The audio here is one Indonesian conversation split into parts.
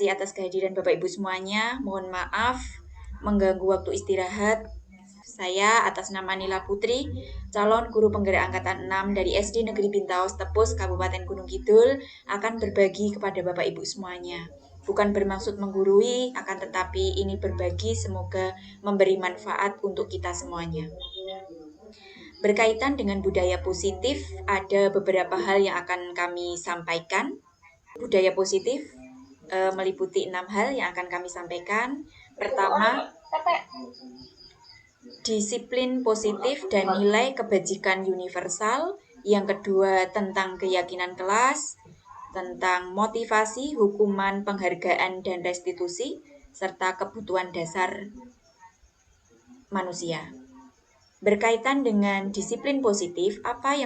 kasih atas kehadiran Bapak Ibu semuanya. Mohon maaf mengganggu waktu istirahat. Saya atas nama Nila Putri, calon guru penggerak angkatan 6 dari SD Negeri Bintaos Tepus, Kabupaten Gunung Kidul, akan berbagi kepada Bapak Ibu semuanya. Bukan bermaksud menggurui, akan tetapi ini berbagi semoga memberi manfaat untuk kita semuanya. Berkaitan dengan budaya positif, ada beberapa hal yang akan kami sampaikan. Budaya positif meliputi 6 hal yang akan kami sampaikan. Pertama, disiplin positif dan nilai kebajikan universal. Yang kedua, tentang keyakinan kelas, tentang motivasi, hukuman, penghargaan, dan restitusi, serta kebutuhan dasar manusia. Berkaitan dengan disiplin positif, apakah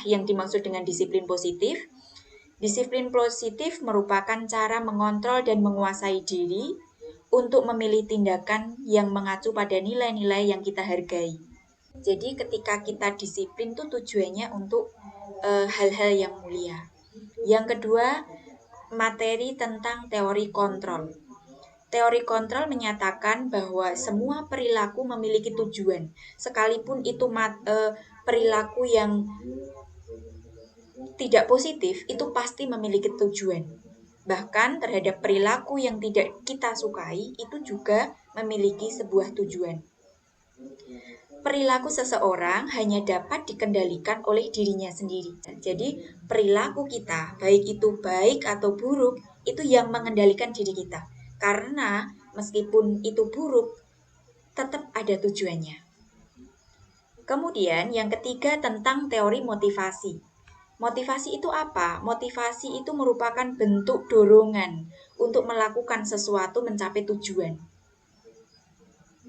yang dimaksud dengan disiplin positif? Disiplin positif merupakan cara mengontrol dan menguasai diri untuk memilih tindakan yang mengacu pada nilai-nilai yang kita hargai. Jadi ketika kita disiplin itu tujuannya untuk hal-hal yang mulia. Yang kedua, materi tentang teori kontrol. Teori kontrol menyatakan bahwa semua perilaku memiliki tujuan, sekalipun itu perilaku yang tidak positif, itu pasti memiliki tujuan. Bahkan terhadap perilaku yang tidak kita sukai, itu juga memiliki sebuah tujuan. Perilaku seseorang hanya dapat dikendalikan oleh dirinya sendiri. Jadi perilaku kita, baik itu baik atau buruk, itu yang mengendalikan diri kita. Karena meskipun itu buruk, tetap ada tujuannya. Kemudian yang ketiga tentang teori motivasi. Motivasi itu apa? Motivasi itu merupakan bentuk dorongan untuk melakukan sesuatu mencapai tujuan.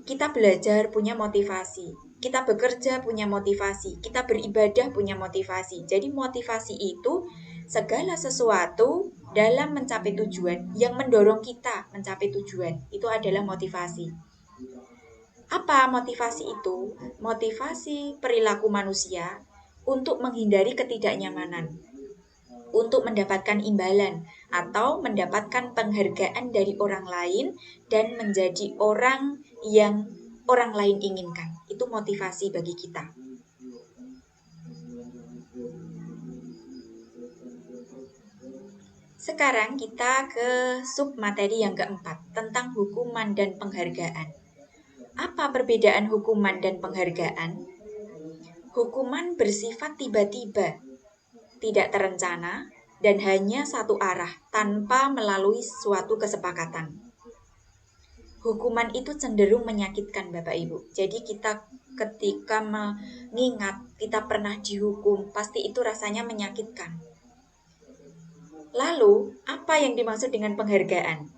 Kita belajar punya motivasi, kita bekerja punya motivasi, kita beribadah punya motivasi. Jadi motivasi itu segala sesuatu dalam mencapai tujuan yang mendorong kita mencapai tujuan. Itu adalah motivasi. Apa motivasi itu? Motivasi perilaku manusia untuk menghindari ketidaknyamanan, untuk mendapatkan imbalan atau mendapatkan penghargaan dari orang lain dan menjadi orang yang orang lain inginkan. Itu motivasi bagi kita. Sekarang kita ke submateri yang keempat, tentang hukuman dan penghargaan. Apa perbedaan hukuman dan penghargaan? Hukuman bersifat tiba-tiba, tidak terencana, dan hanya satu arah tanpa melalui suatu kesepakatan. Hukuman itu cenderung menyakitkan Bapak Ibu. Jadi kita ketika mengingat kita pernah dihukum, pasti itu rasanya menyakitkan. Lalu, apa yang dimaksud dengan penghargaan?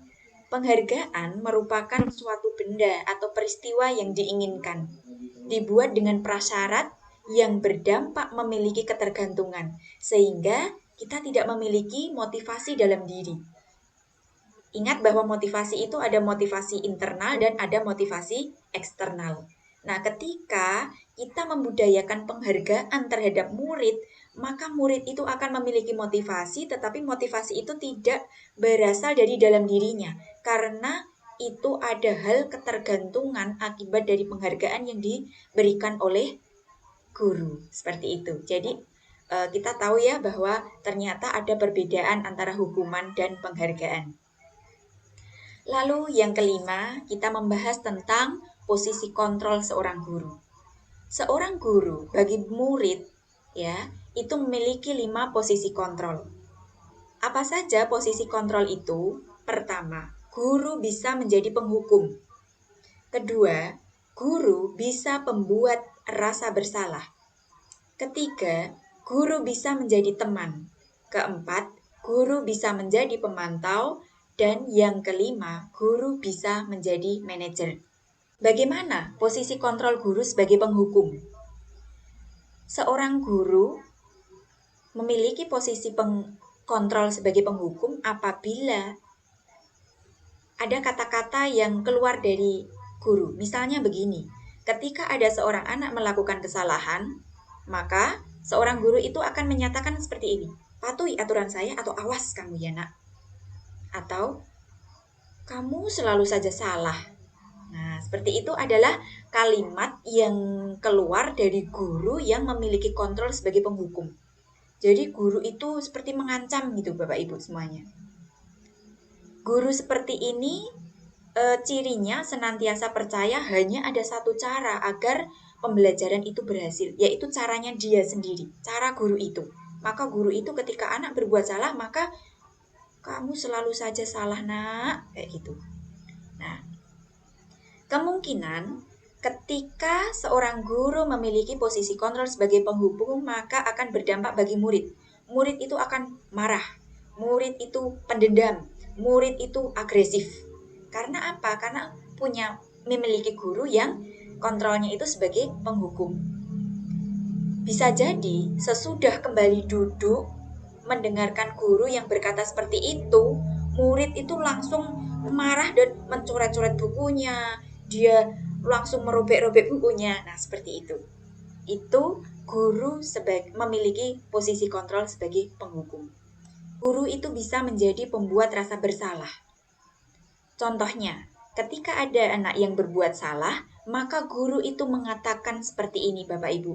Penghargaan merupakan suatu benda atau peristiwa yang diinginkan, dibuat dengan prasyarat yang berdampak memiliki ketergantungan, sehingga kita tidak memiliki motivasi dalam diri. Ingat bahwa motivasi itu ada motivasi internal dan ada motivasi eksternal. Nah, ketika kita membudayakan penghargaan terhadap murid, maka murid itu akan memiliki motivasi, tetapi motivasi itu tidak berasal dari dalam dirinya, karena itu ada hal ketergantungan akibat dari penghargaan yang diberikan oleh guru, seperti itu. Jadi kita tahu ya bahwa ternyata ada perbedaan antara hukuman dan penghargaan. Lalu yang kelima, kita membahas tentang posisi kontrol seorang guru. Seorang guru bagi murid ya, itu memiliki 5 posisi kontrol. Apa saja posisi kontrol itu? Pertama, guru bisa menjadi penghukum. Kedua, guru bisa pembuat rasa bersalah. Ketiga, guru bisa menjadi teman. Keempat, guru bisa menjadi pemantau. Dan yang kelima, guru bisa menjadi manajer. Bagaimana posisi kontrol guru sebagai penghukum? Seorang guru memiliki posisi kontrol sebagai penghukum apabila ada kata-kata yang keluar dari guru. Misalnya begini, ketika ada seorang anak melakukan kesalahan, maka seorang guru itu akan menyatakan seperti ini, patuhi aturan saya atau awas kamu ya nak. atau kamu selalu saja salah. Nah, seperti itu adalah kalimat yang keluar dari guru yang memiliki kontrol sebagai penghukum. Jadi guru itu seperti mengancam gitu Bapak Ibu semuanya. Guru seperti ini cirinya senantiasa percaya hanya ada satu cara agar pembelajaran itu berhasil, yaitu caranya dia sendiri, cara guru itu. Maka guru itu ketika anak berbuat salah, maka kamu selalu saja salah nak, kayak gitu. Nah, kemungkinan ketika seorang guru memiliki posisi kontrol sebagai penghukum, maka akan berdampak bagi murid. Murid itu akan marah, murid itu pendendam, murid itu agresif. Karena apa? Karena memiliki guru yang kontrolnya itu sebagai penghukum. Bisa jadi sesudah kembali duduk mendengarkan guru yang berkata seperti itu, murid itu langsung marah dan mencoret-coret bukunya, dia langsung merobek-robek bukunya. Nah, seperti itu. Itu guru memiliki posisi kontrol sebagai penghukum. Guru itu bisa menjadi pembuat rasa bersalah. Contohnya, ketika ada anak yang berbuat salah, maka guru itu mengatakan seperti ini Bapak Ibu.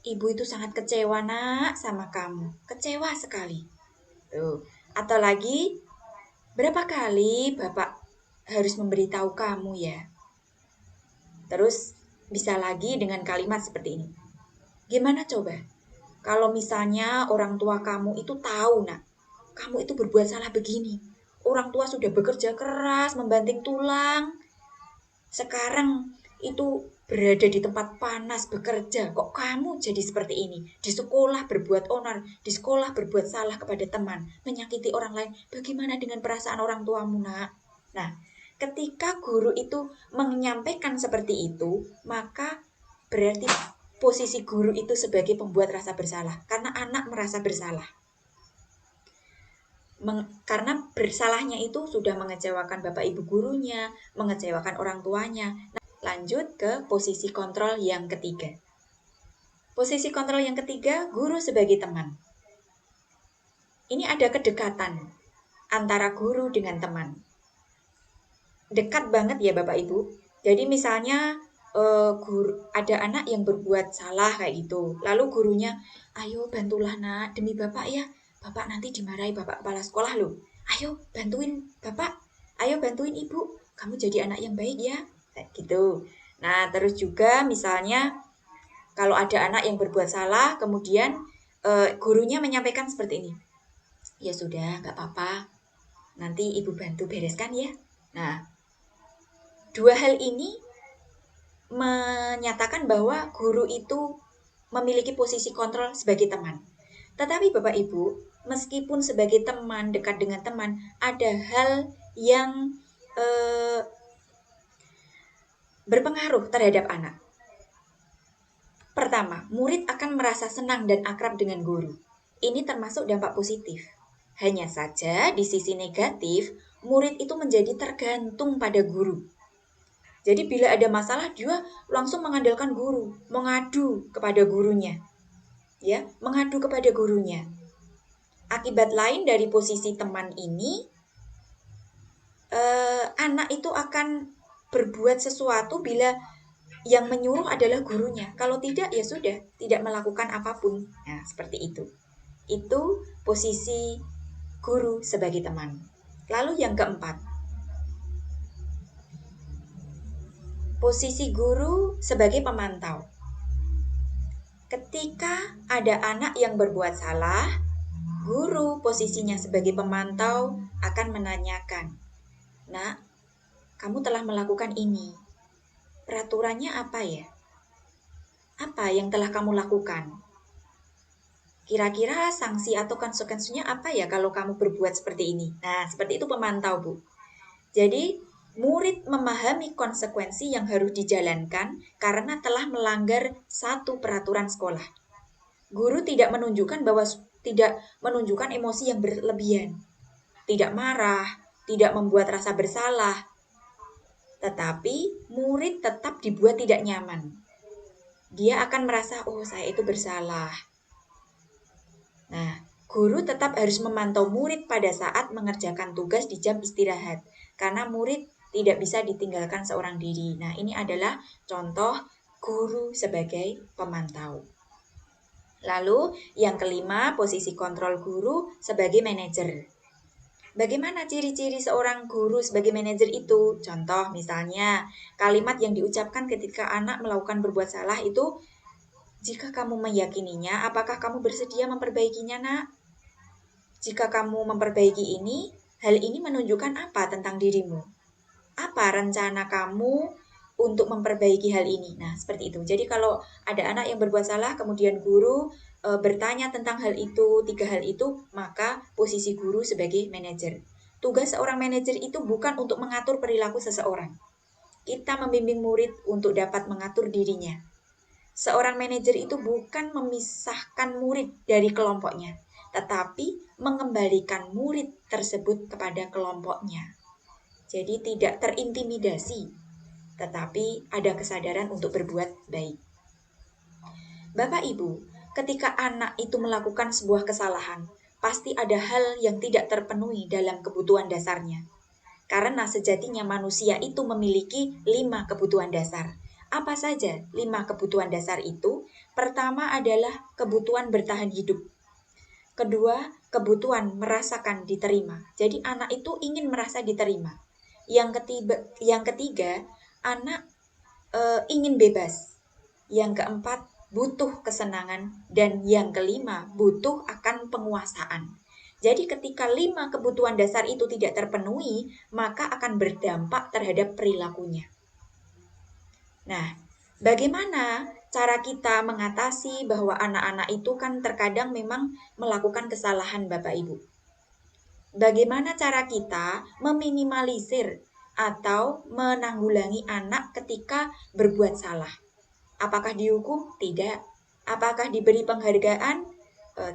Ibu itu sangat kecewa nak sama kamu, kecewa sekali. Tuh. Atau lagi, berapa kali Bapak harus memberitahu kamu ya? Terus bisa lagi dengan kalimat seperti ini. Gimana coba? Kalau misalnya orang tua kamu itu tahu nak, kamu itu berbuat salah begini. Orang tua sudah bekerja keras, membanting tulang. Sekarang itu berada di tempat panas bekerja, kok kamu jadi seperti ini? Di sekolah berbuat onar, di sekolah berbuat salah kepada teman, menyakiti orang lain. Bagaimana dengan perasaan orang tuamu, nak? Nah, ketika guru itu menyampaikan seperti itu, maka berarti posisi guru itu sebagai pembuat rasa bersalah, karena anak merasa bersalah. Karena bersalahnya itu sudah mengecewakan bapak ibu gurunya, mengecewakan orang tuanya. Lanjut ke posisi kontrol yang ketiga. Posisi kontrol yang ketiga, guru sebagai teman. Ini ada kedekatan antara guru dengan teman. Dekat banget ya Bapak Ibu. Jadi misalnya ada anak yang berbuat salah kayak gitu. Lalu gurunya, ayo bantulah nak, demi Bapak ya. Bapak nanti dimarahi Bapak kepala sekolah loh. Ayo bantuin Bapak, ayo bantuin Ibu. Kamu jadi anak yang baik ya. Kayak gitu. Nah, terus juga misalnya kalau ada anak yang berbuat salah, kemudian gurunya menyampaikan seperti ini. Ya sudah, nggak apa-apa. Nanti Ibu bantu bereskan ya. Nah, dua hal ini menyatakan bahwa guru itu memiliki posisi kontrol sebagai teman. Tetapi Bapak Ibu, meskipun sebagai teman, dekat dengan teman, ada hal yang berpengaruh terhadap anak. Pertama, murid akan merasa senang dan akrab dengan guru. Ini termasuk dampak positif. Hanya saja di sisi negatif, murid itu menjadi tergantung pada guru. Jadi bila ada masalah, dia langsung mengandalkan guru, mengadu kepada gurunya. Ya, mengadu kepada gurunya. Akibat lain dari posisi teman ini, anak itu akan berbuat sesuatu bila yang menyuruh adalah gurunya. Kalau tidak, ya sudah, tidak melakukan apapun. Nah, seperti itu. Itu posisi guru sebagai teman. Lalu yang keempat, posisi guru sebagai pemantau. Ketika ada anak yang berbuat salah, guru posisinya sebagai pemantau akan menanyakan, "Nak, kamu telah melakukan ini. Peraturannya apa ya? Apa yang telah kamu lakukan? Kira-kira sanksi atau konsekuensinya apa ya kalau kamu berbuat seperti ini?" Nah, seperti itu pemantau, Bu. Jadi, murid memahami konsekuensi yang harus dijalankan karena telah melanggar satu peraturan sekolah. Guru tidak menunjukkan emosi yang berlebihan. Tidak marah, tidak membuat rasa bersalah. Tetapi murid tetap dibuat tidak nyaman. Dia akan merasa, oh saya itu bersalah. Nah, Guru tetap harus memantau murid pada saat mengerjakan tugas di jam istirahat, karena murid tidak bisa ditinggalkan seorang diri. Nah, ini adalah contoh guru sebagai pemantau. Lalu, yang kelima, posisi kontrol guru sebagai manajer. Bagaimana ciri-ciri seorang guru sebagai manajer itu? Contoh, misalnya, kalimat yang diucapkan ketika anak melakukan berbuat salah itu, jika kamu meyakininya, apakah kamu bersedia memperbaikinya, nak? Jika kamu memperbaiki ini, hal ini menunjukkan apa tentang dirimu? Apa rencana kamu untuk memperbaiki hal ini? Nah, seperti itu. Jadi kalau ada anak yang berbuat salah, kemudian guru bertanya tentang hal itu, 3 hal itu, maka posisi guru sebagai manajer. Tugas seorang manajer itu bukan untuk mengatur perilaku seseorang. Kita membimbing murid untuk dapat mengatur dirinya. Seorang manajer itu bukan memisahkan murid dari kelompoknya, tetapi mengembalikan murid tersebut kepada kelompoknya. Jadi tidak terintimidasi, tetapi ada kesadaran untuk berbuat baik. Bapak Ibu, ketika anak itu melakukan sebuah kesalahan, pasti ada hal yang tidak terpenuhi dalam kebutuhan dasarnya. Karena sejatinya manusia itu memiliki 5 kebutuhan dasar. Apa saja 5 kebutuhan dasar itu? Pertama adalah kebutuhan bertahan hidup. Kedua, kebutuhan merasakan diterima. Jadi anak itu ingin merasa diterima. Yang ketiga, anak ingin bebas. Yang keempat, butuh kesenangan. Dan yang kelima, butuh akan penguasaan. Jadi ketika 5 kebutuhan dasar itu tidak terpenuhi, maka akan berdampak terhadap perilakunya. Nah, bagaimana cara kita mengatasi bahwa anak-anak itu kan terkadang memang melakukan kesalahan, Bapak Ibu? Bagaimana cara kita meminimalisir atau menanggulangi anak ketika berbuat salah? Apakah dihukum? Tidak. Apakah diberi penghargaan?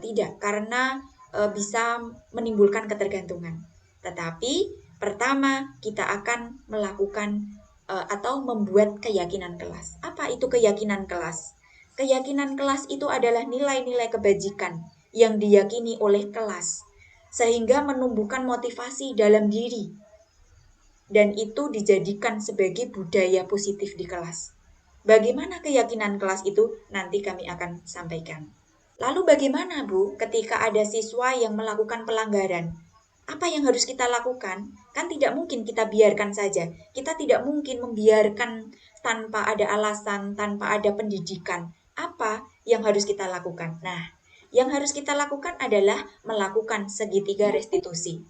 Tidak, karena bisa menimbulkan ketergantungan. Tetapi pertama kita akan melakukan atau membuat keyakinan kelas. Apa itu keyakinan kelas? Keyakinan kelas itu adalah nilai-nilai kebajikan yang diyakini oleh kelas, sehingga menumbuhkan motivasi dalam diri. Dan itu dijadikan sebagai budaya positif di kelas. Bagaimana keyakinan kelas itu? Nanti kami akan sampaikan. Lalu bagaimana, Bu, ketika ada siswa yang melakukan pelanggaran? Apa yang harus kita lakukan? Kan tidak mungkin kita biarkan saja. Kita tidak mungkin membiarkan tanpa ada alasan, tanpa ada pendidikan. Apa yang harus kita lakukan? Nah, yang harus kita lakukan adalah melakukan segitiga restitusi.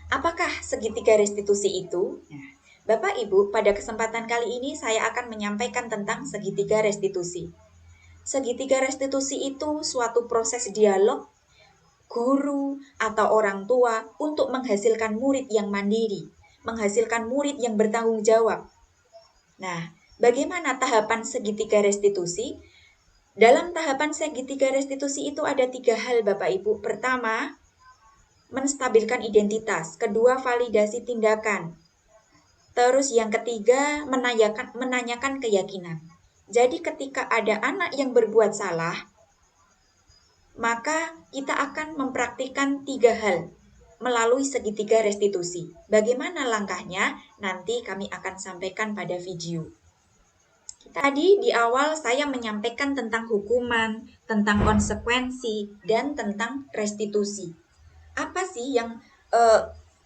Apakah segitiga restitusi itu? Nah, Bapak Ibu, pada kesempatan kali ini saya akan menyampaikan tentang segitiga restitusi. Segitiga restitusi itu suatu proses dialog guru atau orang tua untuk menghasilkan murid yang mandiri, menghasilkan murid yang bertanggung jawab. Nah, bagaimana tahapan segitiga restitusi? Dalam tahapan segitiga restitusi itu ada 3 hal, Bapak Ibu. Pertama, menstabilkan identitas. Kedua, validasi tindakan. Terus yang ketiga, menanyakan keyakinan. Jadi ketika ada anak yang berbuat salah, maka kita akan mempraktikkan 3 hal melalui segitiga restitusi. Bagaimana langkahnya? Nanti kami akan sampaikan pada video. Tadi di awal saya menyampaikan tentang hukuman, tentang konsekuensi, dan tentang restitusi. Apa sih yang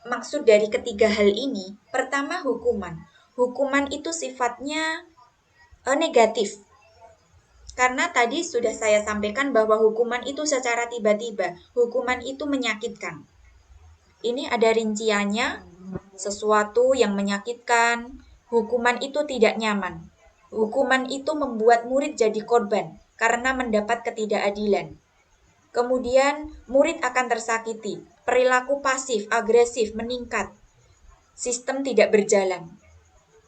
maksud dari ketiga hal ini? Pertama, hukuman. Hukuman itu sifatnya negatif. Karena tadi sudah saya sampaikan bahwa hukuman itu secara tiba-tiba, hukuman itu menyakitkan. Ini ada rinciannya, sesuatu yang menyakitkan, hukuman itu tidak nyaman. Hukuman itu membuat murid jadi korban karena mendapat ketidakadilan. Kemudian murid akan tersakiti, perilaku pasif, agresif meningkat, sistem tidak berjalan.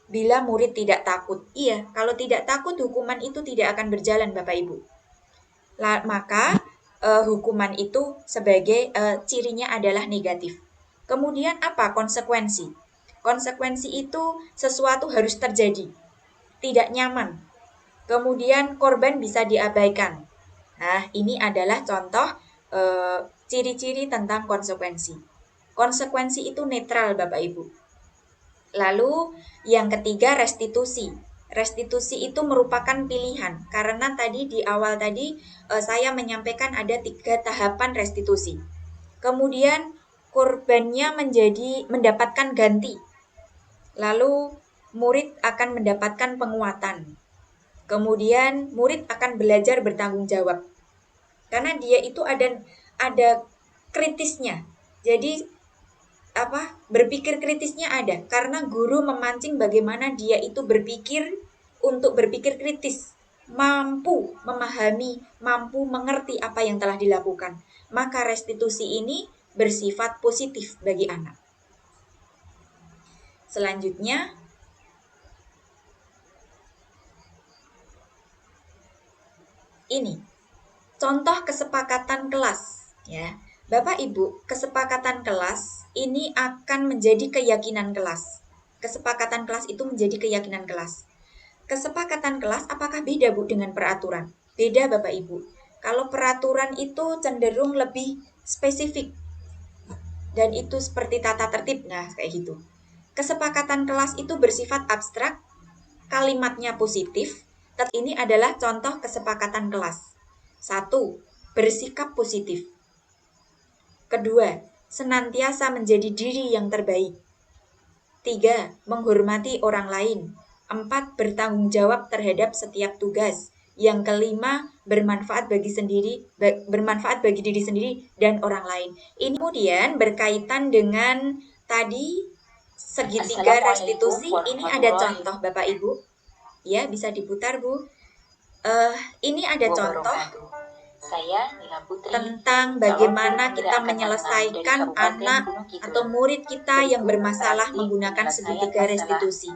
Bila murid tidak takut, iya, kalau tidak takut hukuman itu tidak akan berjalan, Bapak Ibu. Maka hukuman itu sebagai cirinya adalah negatif. Kemudian apa konsekuensi? Konsekuensi itu sesuatu harus terjadi, tidak nyaman. Kemudian korban bisa diabaikan. Nah, ini adalah contoh ciri-ciri tentang konsekuensi. Konsekuensi itu netral Bapak Ibu. Lalu yang ketiga restitusi. Restitusi itu merupakan pilihan karena tadi di awal tadi saya menyampaikan ada 3 tahapan restitusi. Kemudian korbannya mendapatkan ganti. Lalu murid akan mendapatkan penguatan. Kemudian murid akan belajar bertanggung jawab. Karena dia itu ada kritisnya. Jadi berpikir kritisnya ada karena guru memancing bagaimana dia itu berpikir untuk berpikir kritis, mampu memahami, mampu mengerti apa yang telah dilakukan. Maka restitusi ini bersifat positif bagi anak. Selanjutnya, ini contoh kesepakatan kelas, ya. Bapak Ibu, kesepakatan kelas ini akan menjadi keyakinan kelas. Kesepakatan kelas itu menjadi keyakinan kelas. Kesepakatan kelas apakah beda Bu dengan peraturan? Beda Bapak Ibu. Kalau peraturan itu cenderung lebih spesifik dan itu seperti tata tertib, nah kayak gitu. Kesepakatan kelas itu bersifat abstrak, kalimatnya positif. Ini adalah contoh kesepakatan kelas. 1. Bersikap positif. Kedua, senantiasa menjadi diri yang terbaik. 3. Menghormati orang lain. 4. Bertanggung jawab terhadap setiap tugas. Yang kelima, bermanfaat bagi diri sendiri dan orang lain. Ini kemudian berkaitan dengan tadi segitiga restitusi. Ini ada contoh Bapak Ibu. Ya, bisa diputar Bu. Ini ada contoh tentang bagaimana kita menyelesaikan anak atau murid kita yang bermasalah menggunakan segitiga restitusi.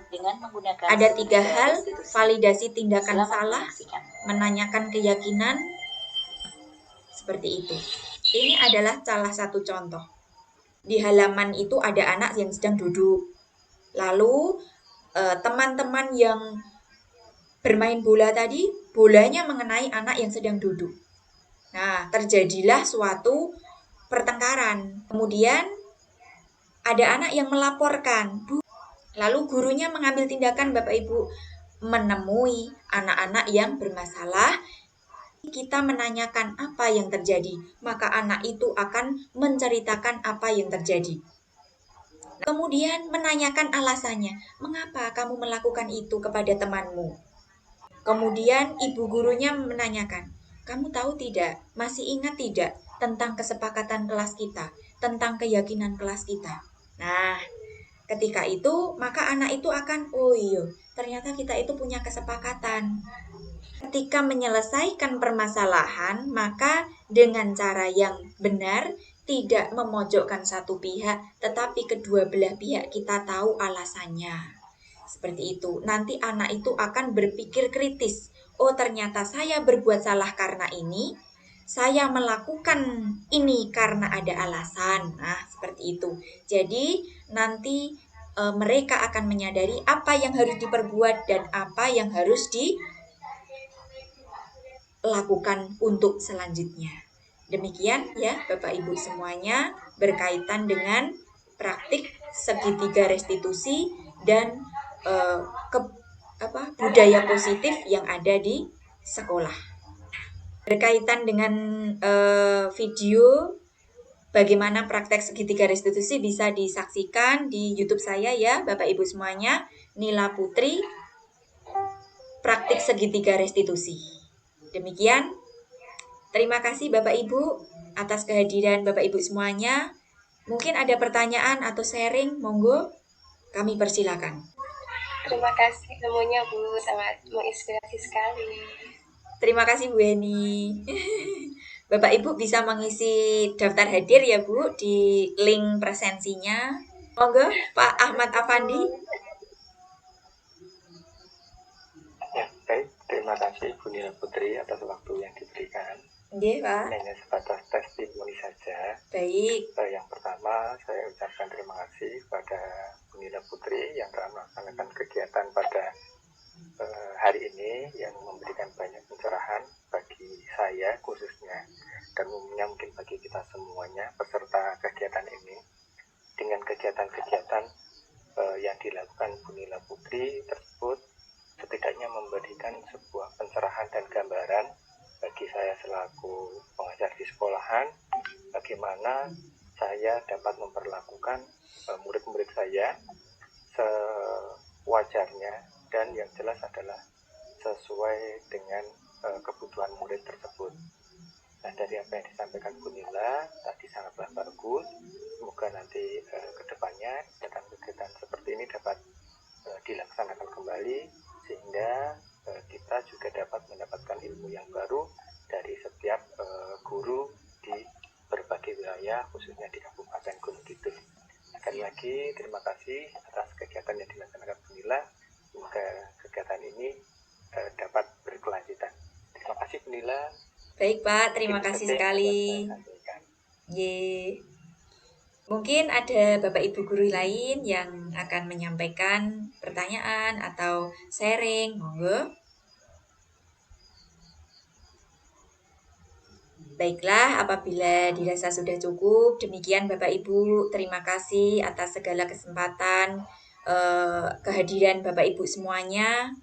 Ada 3 hal, validasi tindakan salah, menanyakan keyakinan, seperti itu. Ini adalah salah satu contoh. Di halaman itu ada anak yang sedang duduk. Lalu teman-teman yang bermain bola tadi, bolanya mengenai anak yang sedang duduk. Nah, terjadilah suatu pertengkaran. Kemudian ada anak yang melaporkan. Lalu gurunya mengambil tindakan Bapak Ibu, menemui anak-anak yang bermasalah. Kita menanyakan apa yang terjadi, maka anak itu akan menceritakan apa yang terjadi. Kemudian menanyakan alasannya, mengapa kamu melakukan itu kepada temanmu? Kemudian ibu gurunya menanyakan, kamu tahu tidak, masih ingat tidak tentang kesepakatan kelas kita, tentang keyakinan kelas kita? Nah, ketika itu maka anak itu akan, oh iya, ternyata kita itu punya kesepakatan. Ketika menyelesaikan permasalahan, maka dengan cara yang benar, tidak memojokkan satu pihak, tetapi kedua belah pihak kita tahu alasannya. Seperti itu. Nanti anak itu akan berpikir kritis. Oh, ternyata saya berbuat salah karena ini. Saya melakukan ini karena ada alasan. Nah, seperti itu. Jadi, nanti mereka akan menyadari apa yang harus diperbuat dan apa yang harus dilakukan untuk selanjutnya. Demikian ya Bapak Ibu semuanya berkaitan dengan praktik segitiga restitusi dan budaya positif yang ada di sekolah. Berkaitan dengan video bagaimana praktek segitiga restitusi bisa disaksikan di YouTube saya ya Bapak Ibu semuanya, Nila Putri, praktik segitiga restitusi. Demikian, terima kasih Bapak Ibu atas kehadiran Bapak Ibu semuanya. Mungkin ada pertanyaan atau sharing, monggo kami persilakan. Terima kasih semuanya Bu, sangat menginspirasi sekali. Terima kasih Bu Eni. Bapak Ibu bisa mengisi daftar hadir ya Bu di link presensinya. Monggo Pak Ahmad Afandi. Ya, baik. Terima kasih Bu Nila Putri atas waktu yang diberikan. Nggih, Pak. Hanya sebatas testimoni saja. Baik. Yang pertama, saya ucapkan terima kasih kepada Bu Nila Putri yang telah melaksanakan kegiatan pada hari ini yang memberikan banyak pencerahan bagi saya khususnya dan umumnya mungkin bagi kita semuanya peserta kegiatan ini, dengan kegiatan-kegiatan yang dilakukan Bu Nila Putri tersebut setidaknya memberikan sebuah pencerahan dan gambaran bagi saya selaku pengajar di sekolahan, bagaimana saya dapat memperlakukan murid-murid saya sewajarnya dan yang jelas adalah sesuai dengan kebutuhan murid tersebut. Nah, dari apa yang disampaikan Bu Nila tadi sangatlah bagus. Semoga nanti ke depannya kegiatan-kegiatan seperti ini dapat dilaksanakan kembali sehingga kita juga dapat mendapatkan ilmu yang baru dari setiap guru di berbagai wilayah, khususnya di Kabupaten Gunung Kidul. Sekali lagi terima kasih atas kegiatan yang dilaksanakan Bu Nila. Semoga kegiatan ini dapat berkelanjutan. Terima kasih Bu Nila. Baik Pak, terima kasih sekali. Ye. Mungkin ada Bapak Ibu guru lain yang akan menyampaikan pertanyaan atau sharing, monggo. Baiklah, apabila dirasa sudah cukup, demikian Bapak Ibu, terima kasih atas segala kesempatan kehadiran Bapak Ibu semuanya.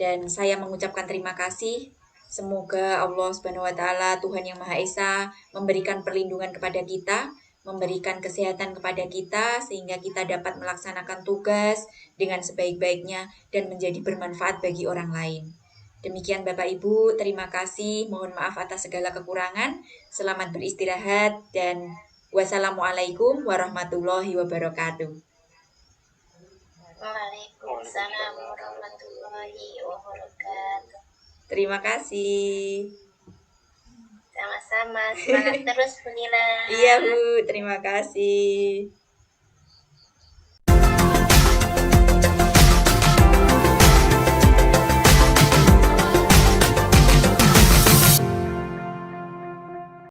Dan saya mengucapkan terima kasih. Semoga Allah Subhanahu wa taala, Tuhan yang Maha Esa, memberikan perlindungan kepada kita, memberikan kesehatan kepada kita sehingga kita dapat melaksanakan tugas dengan sebaik-baiknya dan menjadi bermanfaat bagi orang lain. Demikian Bapak Ibu, terima kasih. Mohon maaf atas segala kekurangan. Selamat beristirahat dan wassalamualaikum warahmatullahi wabarakatuh. Waalaikumsalam warahmatullahi wabarakatuh. Terima kasih. Sama-sama, semangat terus Bu Nila. Iya Bu, terima kasih.